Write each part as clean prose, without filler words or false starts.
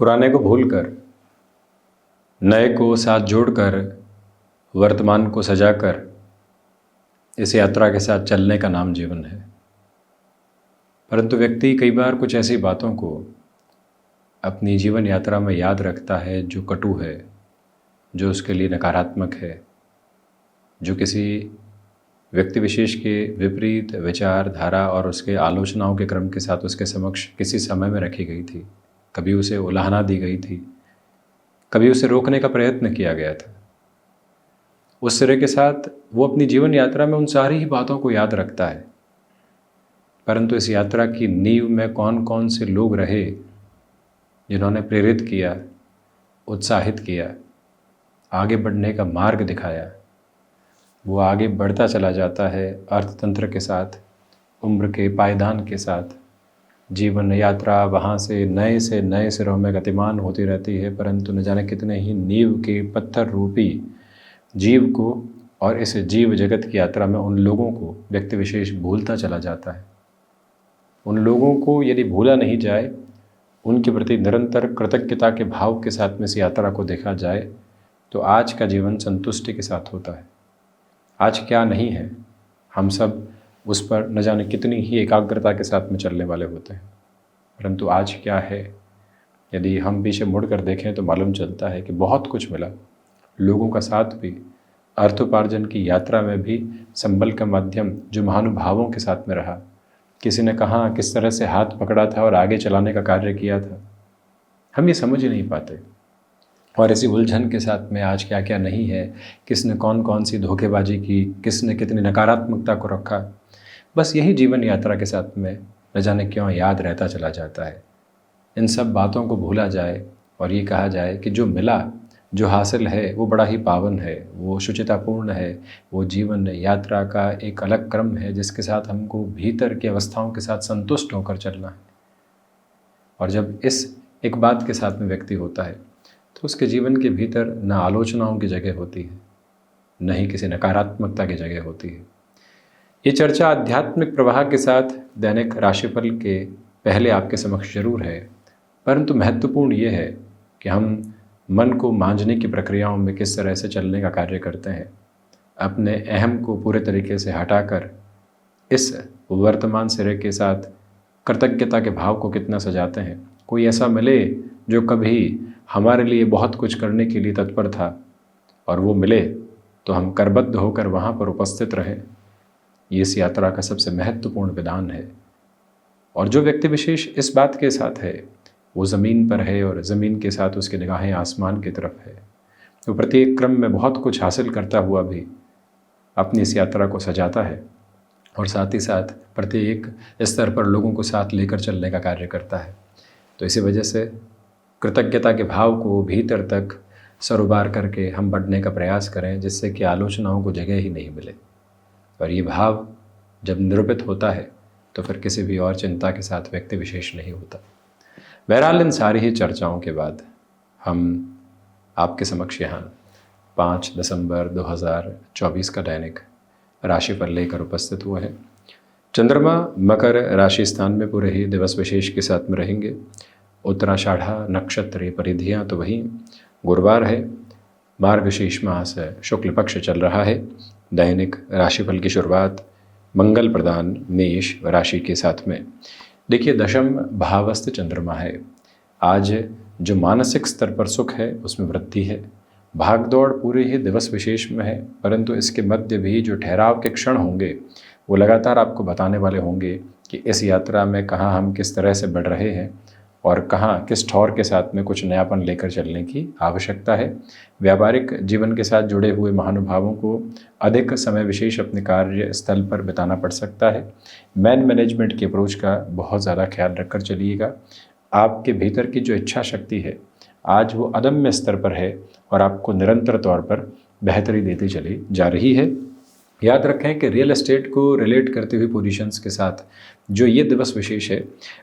पुराने को भूलकर, नए को साथ जोड़कर, वर्तमान को सजाकर, इस यात्रा के साथ चलने का नाम जीवन है। परंतु व्यक्ति कई बार कुछ ऐसी बातों को अपनी जीवन यात्रा में याद रखता है जो कटु है, जो उसके लिए नकारात्मक है, जो किसी व्यक्ति विशेष के विपरीत विचारधारा और उसके आलोचनाओं के क्रम के साथ उसके समक्ष किसी समय में रखी गई थी। कभी उसे उलाहना दी गई थी, कभी उसे रोकने का प्रयत्न किया गया था। उस सिरे के साथ वो अपनी जीवन यात्रा में उन सारी ही बातों को याद रखता है। परंतु इस यात्रा की नींव में कौन कौन से लोग रहे जिन्होंने प्रेरित किया, उत्साहित किया, आगे बढ़ने का मार्ग दिखाया, वो आगे बढ़ता चला जाता है अर्थतंत्र के साथ, उम्र के पायदान के साथ। जीवन यात्रा वहाँ से नए सिरों में गतिमान होती रहती है, परंतु न जाने कितने ही नींव के पत्थर रूपी जीव को और इस जीव जगत की यात्रा में उन लोगों को व्यक्ति विशेष भूलता चला जाता है। उन लोगों को यदि भूला नहीं जाए, उनके प्रति निरंतर कृतज्ञता के भाव के साथ में इस यात्रा को देखा जाए, तो आज का जीवन संतुष्टि के साथ होता है। आज क्या नहीं है, हम सब उस पर न जाने कितनी ही एकाग्रता के साथ में चलने वाले होते हैं। परंतु आज क्या है, यदि हम पीछे मुड़ कर देखें तो मालूम चलता है कि बहुत कुछ मिला। लोगों का साथ भी, अर्थोपार्जन की यात्रा में भी संबल का माध्यम जो महानुभावों के साथ में रहा। किसी ने कहाँ किस तरह से हाथ पकड़ा था और आगे चलाने का कार्य किया था, हम ये समझ ही नहीं पाते। और इसी उलझन के साथ में आज क्या क्या नहीं है, किसने कौन कौन सी धोखेबाजी की, किसने कितनी नकारात्मकता को रखा, बस यही जीवन यात्रा के साथ में न जाने क्यों याद रहता चला जाता है। इन सब बातों को भूला जाए और ये कहा जाए कि जो मिला, जो हासिल है, वो बड़ा ही पावन है, वो शुचितापूर्ण है, वो जीवन यात्रा का एक अलग क्रम है जिसके साथ हमको भीतर की अवस्थाओं के साथ संतुष्ट होकर चलना है। और जब इस एक बात के साथ में व्यक्ति होता है तो उसके जीवन के भीतर न आलोचनाओं की जगह होती है, न ही किसी नकारात्मकता की जगह होती है। ये चर्चा आध्यात्मिक प्रवाह के साथ दैनिक राशिफल के पहले आपके समक्ष जरूर है, परंतु महत्वपूर्ण ये है कि हम मन को मांझने की प्रक्रियाओं में किस तरह से चलने का कार्य करते हैं। अपने अहम को पूरे तरीके से हटाकर इस वर्तमान सिरे के साथ कृतज्ञता के भाव को कितना सजाते हैं। कोई ऐसा मिले जो कभी हमारे लिए बहुत कुछ करने के लिए तत्पर था और वो मिले तो हम करबद्ध होकर वहाँ पर उपस्थित रहें। ये इस यात्रा का सबसे महत्वपूर्ण विधान है। और जो व्यक्ति विशेष इस बात के साथ है वो ज़मीन पर है और ज़मीन के साथ उसकी निगाहें आसमान की तरफ है। वो प्रत्येक क्रम में बहुत कुछ हासिल करता हुआ भी अपनी इस यात्रा को सजाता है और साथ ही साथ प्रत्येक स्तर पर लोगों को साथ लेकर चलने का कार्य करता है। तो इसी वजह से कृतज्ञता के भाव को भीतर तक सरोबार करके हम बढ़ने का प्रयास करें, जिससे कि आलोचनाओं को जगह ही नहीं मिले। और ये भाव जब निरूपित होता है तो फिर किसी भी और चिंता के साथ व्यक्ति विशेष नहीं होता। बहरहाल इन सारी ही चर्चाओं के बाद हम आपके समक्ष यहाँ 5 दिसंबर 2024 का दैनिक राशिफल लेकर उपस्थित हुए हैं। चंद्रमा मकर राशि स्थान में पूरे ही दिवस विशेष के साथ में रहेंगे। उत्तराषाढ़ा नक्षत्र परिधियाँ तो वहीं, गुरुवार है, मार्गशीर्ष मास है, शुक्ल पक्ष चल रहा है। दैनिक राशिफल की शुरुआत मंगल प्रदान मेष राशि के साथ में। देखिए, दशम भावस्थ चंद्रमा है। आज जो मानसिक स्तर पर सुख है उसमें वृद्धि है। भागदौड़ पूरे ही दिवस विशेष में है, परंतु इसके मध्य भी जो ठहराव के क्षण होंगे वो लगातार आपको बताने वाले होंगे कि इस यात्रा में कहाँ हम किस तरह से बढ़ रहे हैं और कहाँ किस ठौर के साथ में कुछ नयापन लेकर चलने की आवश्यकता है। व्यापारिक जीवन के साथ जुड़े हुए महानुभावों को अधिक समय विशेष अपने कार्य स्थल पर बिताना पड़ सकता है। मैन मैनेजमेंट की अप्रोच का बहुत ज़्यादा ख्याल रखकर चलिएगा। आपके भीतर की जो इच्छा शक्ति है आज वो अदम्य स्तर पर है और आपको निरंतर तौर पर बेहतरी देती चली जा रही है। याद रखें कि रियल एस्टेट को रिलेट करते हुए पोजीशंस के साथ जो ये दिवस विशेष है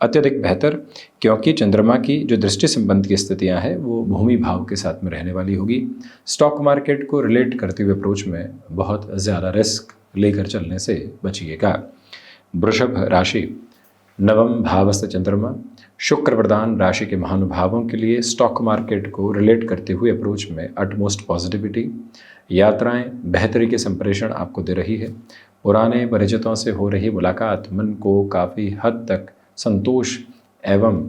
अत्यधिक बेहतर, क्योंकि चंद्रमा की जो दृष्टि संबंध की स्थितियां हैं वो भूमि भाव के साथ में रहने वाली होगी। स्टॉक मार्केट को रिलेट करते हुए अप्रोच में बहुत ज़्यादा रिस्क लेकर चलने से बचिएगा। वृषभ राशि, नवम भावस्थ चंद्रमा शुक्र प्रधान राशि के महानुभावों के लिए स्टॉक मार्केट को रिलेट करते हुए अप्रोच में अटमोस्ट पॉजिटिविटी, यात्राएं बेहतरी के संप्रेषण आपको दे रही है। पुराने परिचितों से हो रही मुलाकात मन को काफ़ी हद तक संतोष एवं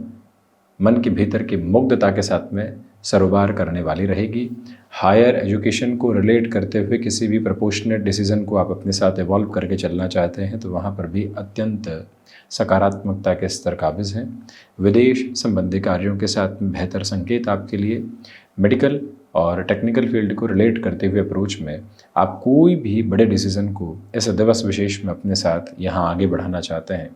मन के भीतर की मुग्धता के साथ में सरोबार करने वाली रहेगी। हायर एजुकेशन को रिलेट करते हुए किसी भी प्रपोर्शनेट डिसीजन को आप अपने साथ इवॉल्व करके चलना चाहते हैं तो वहाँ पर भी अत्यंत सकारात्मकता के स्तर काबिज हैं। विदेश संबंधी कार्यों के साथ में बेहतर संकेत आपके लिए। मेडिकल और टेक्निकल फील्ड को रिलेट करते हुए अप्रोच में आप कोई भी बड़े डिसीजन को इस दिवस विशेष में अपने साथ यहाँ आगे बढ़ाना चाहते हैं।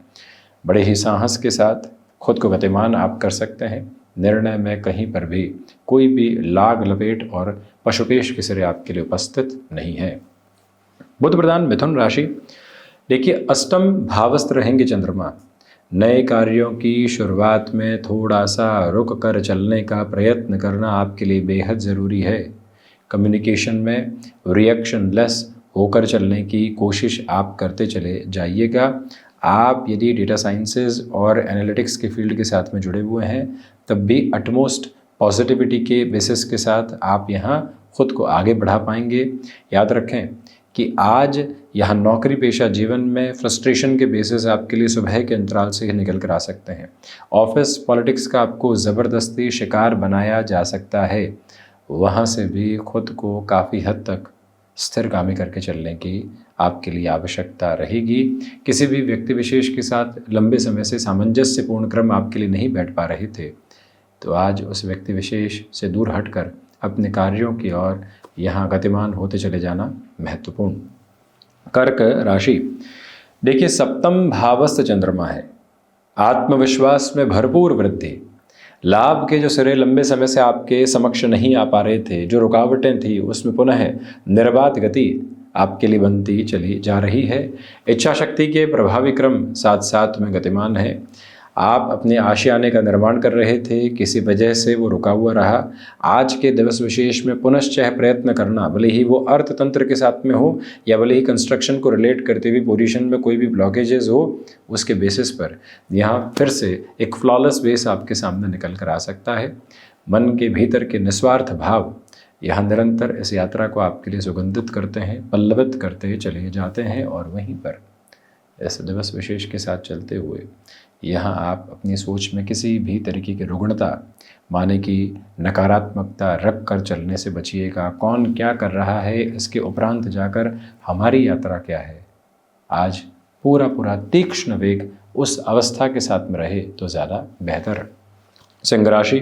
बड़े ही साहस के साथ खुद को गतिमान आप कर सकते हैं। निर्णय में कहीं पर भी कोई भी लाग लपेट और पशुपेश के सिरे आपके लिए उपस्थित नहीं है। बुध प्रधान मिथुन राशि, देखिए अष्टम भावस्थ रहेंगे चंद्रमा। नए कार्यों की शुरुआत में थोड़ा सा रुक कर चलने का प्रयत्न करना आपके लिए बेहद ज़रूरी है। कम्युनिकेशन में रिएक्शनलेस होकर चलने की कोशिश आप करते चले जाइएगा। आप यदि डेटा साइंसेज और एनालिटिक्स के फील्ड के साथ में जुड़े हुए हैं तब भी अटमोस्ट पॉजिटिविटी के बेसिस के साथ आप यहाँ खुद को आगे बढ़ा पाएंगे। याद रखें कि आज यहाँ नौकरी पेशा जीवन में फ्रस्ट्रेशन के बेसिस आपके लिए सुबह के अंतराल से ही निकल कर आ सकते हैं। ऑफिस पॉलिटिक्स का आपको ज़बरदस्ती शिकार बनाया जा सकता है, वहाँ से भी खुद को काफ़ी हद तक स्थिरगामी करके चलने की आपके लिए आवश्यकता रहेगी। किसी भी व्यक्ति विशेष के साथ लंबे समय से सामंजस्यपूर्ण क्रम आपके लिए नहीं बैठ पा रहे थे तो आज उस व्यक्ति विशेष से दूर हटकर अपने कार्यों की ओर यहाँ गतिमान होते चले जाना महत्वपूर्ण। कर्क राशि, देखिए सप्तम भावस्थ चंद्रमा है। आत्मविश्वास में भरपूर वृद्धि, लाभ के जो सिरे लंबे समय से आपके समक्ष नहीं आ पा रहे थे, जो रुकावटें थी उसमें पुनः निर्बाध गति आपके लिए बनती चली जा रही है। इच्छा शक्ति के प्रभावी क्रम साथ साथ में गतिमान है। आप अपने आशियाने का निर्माण कर रहे थे, किसी वजह से वो रुका हुआ रहा। आज के दिवस विशेष में पुनश्चः प्रयत्न करना, भले ही वो अर्थतंत्र के साथ में हो या भले ही कंस्ट्रक्शन को रिलेट करते हुए पोजीशन में कोई भी ब्लॉकेजेस हो, उसके बेसिस पर यहाँ फिर से एक फ्लॉलेस बेस आपके सामने निकल कर आ सकता है। मन के भीतर के निस्वार्थ भाव यहाँ निरंतर इस यात्रा को आपके लिए सुगंधित करते हैं, पल्लवित करते चले जाते हैं और वहीं पर इस दिवस विशेष के साथ चलते हुए यहाँ आप अपनी सोच में किसी भी तरीके की रुग्णता माने कि नकारात्मकता रख कर चलने से बचिएगा। कौन क्या कर रहा है इसके उपरांत जाकर हमारी यात्रा क्या है, आज पूरा तीक्ष्ण वेग उस अवस्था के साथ में रहे तो ज़्यादा बेहतर। सिंह राशि,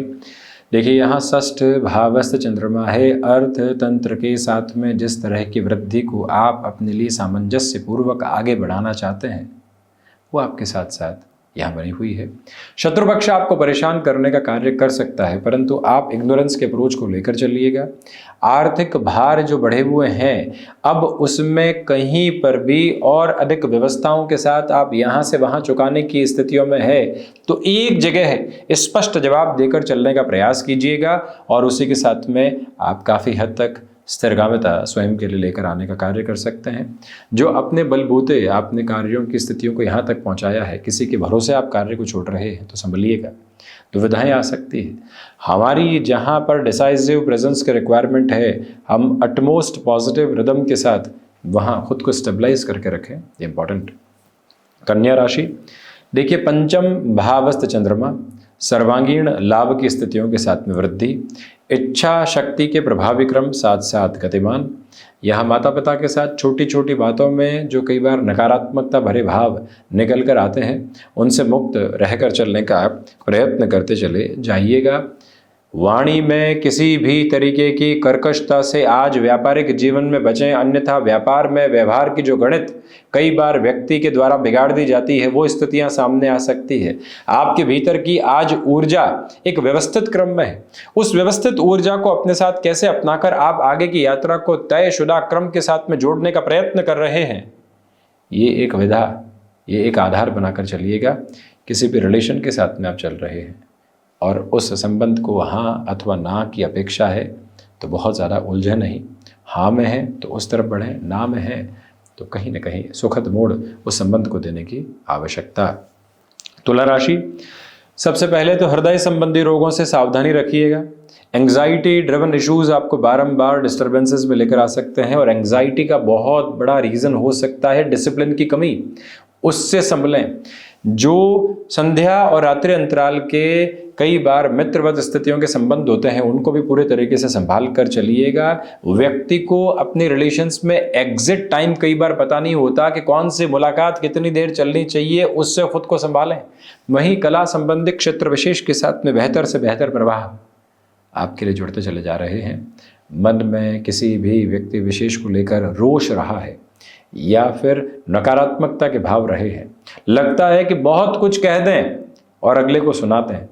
देखिए यहाँ षष्ठ भावस्थ चंद्रमा है। अर्थ तंत्र के साथ में जिस तरह की वृद्धि को आप अपने लिए सामंजस्य पूर्वक आगे बढ़ाना चाहते हैं वो आपके साथ साथ यहाँ बनी हुई है। शत्रु पक्ष आपको परेशान करने का कार्य कर सकता है परंतु आप इग्नोरेंस के अप्रोच को लेकर चलिएगा। आर्थिक भार जो बढ़े हुए हैं अब उसमें कहीं पर भी और अधिक व्यवस्थाओं के साथ आप यहाँ से वहाँ चुकाने की स्थितियों में है तो एक जगह स्पष्ट जवाब देकर चलने का प्रयास कीजिएगा और उसी के साथ में आप काफ़ी हद तक स्थिरगामिता स्वयं के लिए लेकर आने का कार्य कर सकते हैं। जो अपने बलबूते आपने कार्यों की स्थितियों को यहाँ तक पहुँचाया है, किसी के भरोसे आप कार्य को छोड़ रहे हैं तो संभलिएगा, दुविधाएं आ सकती है। हमारी जहाँ पर डिसाइसिव प्रेजेंस के रिक्वायरमेंट है, हम अटमोस्ट पॉजिटिव रिदम के साथ वहाँ खुद को स्टेबलाइज करके रखें, ये इंपॉर्टेंट। कन्या राशि, देखिए पंचम भावस्थ चंद्रमा, सर्वांगीण लाभ की स्थितियों के साथ में वृद्धि, इच्छा शक्ति के प्रभावी क्रम साथ साथ गतिमान। यहाँ माता पिता के साथ छोटी छोटी बातों में जो कई बार नकारात्मकता भरे भाव निकल कर आते हैं उनसे मुक्त रहकर चलने का प्रयत्न करते चले जाइएगा। वाणी में किसी भी तरीके की कर्कशता से आज व्यापारिक जीवन में बचें, अन्यथा व्यापार में व्यवहार की जो गणित कई बार व्यक्ति के द्वारा बिगाड़ दी जाती है वो स्थितियां सामने आ सकती है। आपके भीतर की आज ऊर्जा एक व्यवस्थित क्रम में है, उस व्यवस्थित ऊर्जा को अपने साथ कैसे अपनाकर आप आगे की यात्रा को तयशुदा क्रम के साथ में जोड़ने का प्रयत्न कर रहे हैं, ये एक विधा, ये एक आधार बनाकर चलिएगा। किसी भी रिलेशन के साथ में आप चल रहे हैं और उस संबंध को हाँ अथवा ना की अपेक्षा है तो बहुत ज़्यादा उलझे नहीं। हाँ में है तो उस तरफ बढ़ें, ना में है तो कहीं ना कहीं सुखद मोड़ उस संबंध को देने की आवश्यकता। तुला राशि, सबसे पहले तो हृदय संबंधी रोगों से सावधानी रखिएगा। एंग्जाइटी ड्रिवन इश्यूज आपको बारंबार डिस्टर्बेंसेस में लेकर आ सकते हैं, और एंग्जाइटी का बहुत बड़ा रीज़न हो सकता है डिसिप्लिन की कमी। उससे संभलें। जो संध्या और रात्रि अंतराल के कई बार मित्रवत स्थितियों के संबंध होते हैं, उनको भी पूरे तरीके से संभाल कर चलिएगा। व्यक्ति को अपनी रिलेशंस में एग्जिट टाइम कई बार पता नहीं होता कि कौन सी मुलाकात कितनी देर चलनी चाहिए, उससे खुद को संभालें। वहीं कला संबंधी क्षेत्र विशेष के साथ में बेहतर से बेहतर प्रवाह आपके लिए जुड़ते चले जा रहे हैं। मन में किसी भी व्यक्ति विशेष को लेकर रोष रहा है या फिर नकारात्मकता के भाव रहे हैं, लगता है कि बहुत कुछ कह दें और अगले को सुनाते हैं,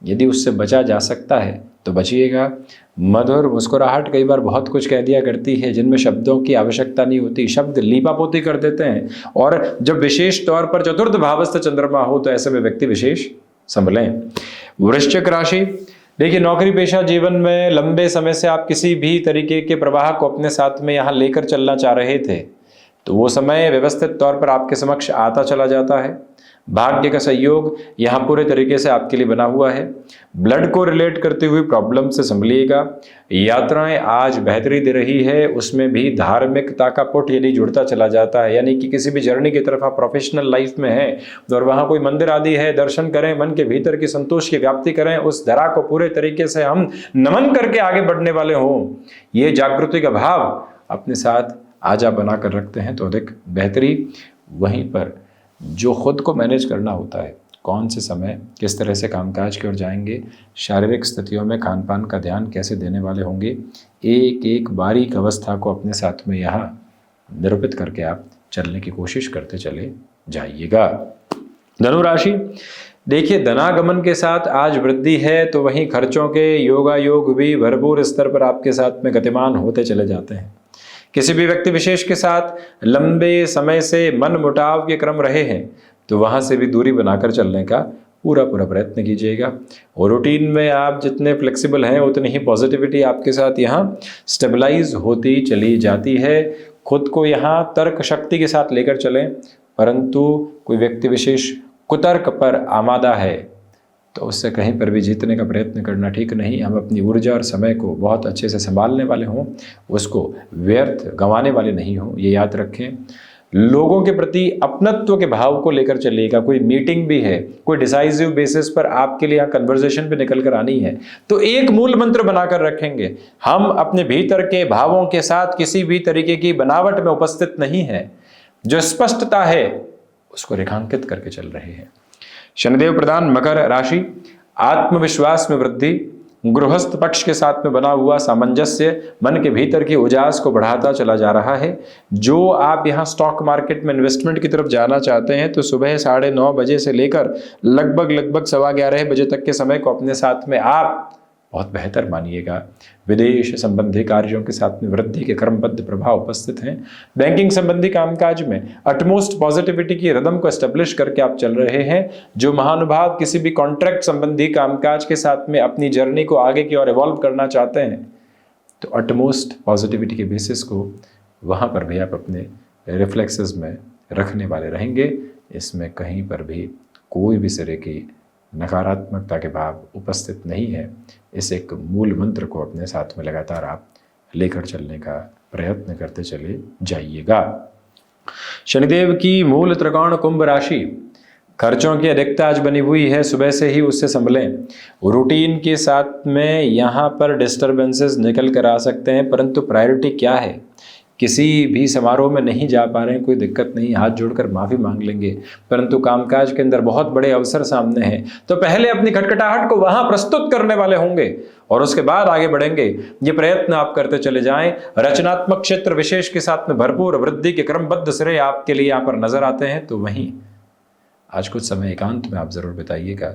यदि उससे बचा जा सकता है तो बचिएगा। मधुर मुस्कुराहट कई बार बहुत कुछ कह दिया करती है, जिनमें शब्दों की आवश्यकता नहीं होती, शब्द लीपापोती कर देते हैं। और जब विशेष तौर पर चतुर्थ भावस्थ चंद्रमा हो तो ऐसे में व्यक्ति विशेष संभलें। वृश्चिक राशि, देखिए नौकरी पेशा जीवन में लंबे समय से आप किसी भी तरीके के प्रवाह को अपने साथ में यहाँ लेकर चलना चाह रहे थे, तो वो समय व्यवस्थित तौर पर आपके समक्ष आता चला जाता है। भाग्य का सहयोग यहाँ पूरे तरीके से आपके लिए बना हुआ है। ब्लड को रिलेट करती हुई प्रॉब्लम से संभलिएगा। यात्राएं आज बेहतरी दे रही है, उसमें भी धार्मिकता का पुट यदि जुड़ता चला जाता है, यानी कि किसी भी जर्नी की तरफ आप प्रोफेशनल लाइफ में हैं और वहाँ कोई मंदिर आदि है, दर्शन करें, मन के भीतर की संतोष की व्याप्ति करें, उस धरा को पूरे तरीके से हम नमन करके आगे बढ़ने वाले हों, ये जागृति का भाव अपने साथ आज आप बना कर रखते हैं तो अधिक बेहतरी। वहीं पर जो खुद को मैनेज करना होता है, कौन से समय किस तरह से कामकाज की ओर जाएंगे, शारीरिक स्थितियों में खान पान का ध्यान कैसे देने वाले होंगे, एक एक बारीक अवस्था को अपने साथ में यहाँ निरूपित करके आप चलने की कोशिश करते चले जाइएगा। धनु राशि, देखिए धनागमन के साथ आज वृद्धि है, तो वहीं खर्चों के योगायोग भी भरपूर स्तर पर आपके साथ में गतिमान होते चले जाते हैं। किसी भी व्यक्ति विशेष के साथ लंबे समय से मन मुटाव के क्रम रहे हैं तो वहां से भी दूरी बनाकर चलने का पूरा प्रयत्न कीजिएगा। और रूटीन में आप जितने फ्लेक्सिबल हैं उतनी ही पॉजिटिविटी आपके साथ यहाँ स्टेबलाइज होती चली जाती है। खुद को यहाँ तर्क शक्ति के साथ लेकर चलें, परंतु कोई व्यक्ति विशेष कुतर्क पर आमादा है तो उससे कहीं पर भी जीतने का प्रयत्न करना ठीक नहीं। हम अपनी ऊर्जा और समय को बहुत अच्छे से संभालने वाले हों, उसको व्यर्थ गंवाने वाले नहीं हों, ये याद रखें। लोगों के प्रति अपनत्व के भाव को लेकर चलिएगा। कोई मीटिंग भी है, कोई डिसाइसिव बेसिस पर आपके लिए यहाँ कन्वर्सेशन पे निकल कर आनी है, तो एक मूल मंत्र बनाकर रखेंगे, हम अपने भीतर के भावों के साथ किसी भी तरीके की बनावट में उपस्थित नहीं है, जो स्पष्टता है उसको रेखांकित करके चल रहे हैं। शनिदेव प्रधान मकर राशि, आत्मविश्वास में वृद्धि, गृहस्थ पक्ष के साथ में बना हुआ सामंजस्य मन के भीतर की उजास को बढ़ाता चला जा रहा है। जो आप यहाँ स्टॉक मार्केट में इन्वेस्टमेंट की तरफ जाना चाहते हैं तो सुबह 9:30 बजे से लेकर लगभग 11:15 बजे तक के समय को अपने साथ में आप बहुत बेहतर मानिएगा। विदेश संबंधी कार्यों के साथ में वृद्धि के क्रमबद्ध प्रभाव उपस्थित हैं। बैंकिंग संबंधी कामकाज में अटमोस्ट पॉजिटिविटी की रिदम को एस्टेब्लिश करके आप चल रहे हैं। जो महानुभाव किसी भी कॉन्ट्रैक्ट संबंधी कामकाज के साथ में अपनी जर्नी को आगे की ओर इवॉल्व करना चाहते हैं तो अटमोस्ट पॉजिटिविटी के बेसिस को वहाँ पर भी आप अपने रिफ्लेक्सेस में रखने वाले रहेंगे। इसमें कहीं पर भी कोई भी तरह की नकारात्मकता के भाव उपस्थित नहीं है। इस एक मूल मंत्र को अपने साथ में लगातार आप लेकर चलने का प्रयत्न करते चले जाइएगा। शनिदेव की मूल त्रिकोण कुंभ राशि, खर्चों की अधिकता आज बनी हुई है, सुबह से ही उससे संभलें। रूटीन के साथ में यहाँ पर डिस्टर्बेंसेस निकल कर आ सकते हैं, परंतु प्रायोरिटी क्या है, किसी भी समारोह में नहीं जा पा रहे हैं, कोई दिक्कत नहीं, हाथ जोड़कर माफ़ी मांग लेंगे, परंतु कामकाज के अंदर बहुत बड़े अवसर सामने हैं तो पहले अपनी खटखटाहट को वहां प्रस्तुत करने वाले होंगे और उसके बाद आगे बढ़ेंगे। ये प्रयत्न आप करते चले जाएं। रचनात्मक क्षेत्र विशेष के साथ में भरपूर वृद्धि के क्रमबद्ध श्रेय आपके लिए यहाँ पर नजर आते हैं। तो वहीं आज कुछ समय एकांत में आप जरूर बिताइएगा,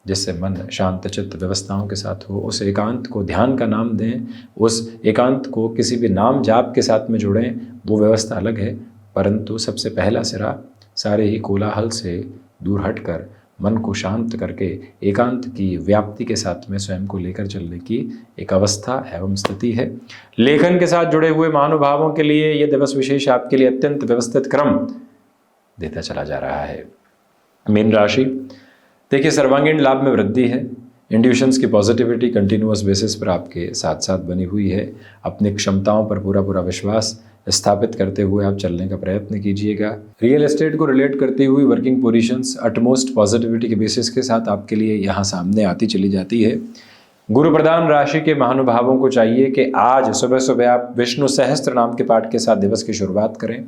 जिससे मन शांत चित्त व्यवस्थाओं के साथ हो। उस एकांत को ध्यान का नाम दें, उस एकांत को किसी भी नाम जाप के साथ में जोड़ें, वो व्यवस्था अलग है, परंतु सबसे पहला सिरा सारे ही कोलाहल से दूर हटकर मन को शांत करके एकांत की व्याप्ति के साथ में स्वयं को लेकर चलने की एक अवस्था एवं स्थिति है। लेखन के साथ जुड़े हुए महानुभावों के लिए ये दिवस विशेष आपके लिए अत्यंत व्यवस्थित क्रम देता चला जा रहा है। मीन राशि, देखिए, सर्वांगीण लाभ में वृद्धि है। इंट्यूशंस की पॉजिटिविटी कंटिन्यूअस बेसिस पर आपके साथ साथ बनी हुई है। अपनी क्षमताओं पर पूरा पूरा विश्वास स्थापित करते हुए आप चलने का प्रयत्न कीजिएगा। रियल एस्टेट को रिलेट करती हुई वर्किंग पोजीशंस अटमोस्ट पॉजिटिविटी के बेसिस के साथ आपके लिए यहाँ सामने आती चली जाती है। गुरु प्रधान राशि के महानुभावों को चाहिए कि आज सुबह सुबह आप विष्णु सहस्त्र नाम के पाठ के साथ दिवस की शुरुआत करें।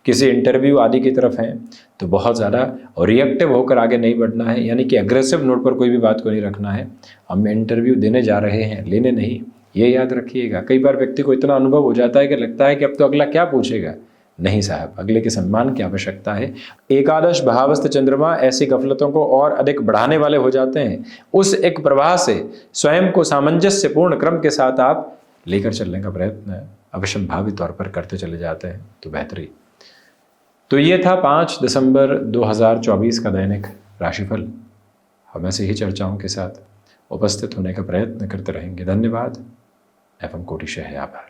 किसी इंटरव्यू आदि की तरफ हैं तो बहुत ज़्यादा रिएक्टिव होकर आगे नहीं बढ़ना है, यानी कि एग्रेसिव नोट पर कोई भी बात को नहीं रखना है। हम इंटरव्यू देने जा रहे हैं, लेने नहीं, ये याद रखिएगा। कई बार व्यक्ति को इतना अनुभव हो जाता है कि लगता है कि अब तो अगला क्या पूछेगा। नहीं साहब, अगले के सम्मान की आवश्यकता है। एकादश भावस्थ चंद्रमा ऐसी गफलतों को और अधिक बढ़ाने वाले हो जाते हैं। उस एक प्रवाह से स्वयं को सामंजस्यपूर्ण क्रम के साथ आप लेकर चलने का प्रयत्न अवश्यंभावी तौर पर करते चले जाते हैं तो बेहतरी। तो ये था 5 दिसंबर 2024 का दैनिक राशिफल। हम ऐसे ही चर्चाओं के साथ उपस्थित होने का प्रयत्न करते रहेंगे। धन्यवाद। एफएम कोटिशह है। आभार।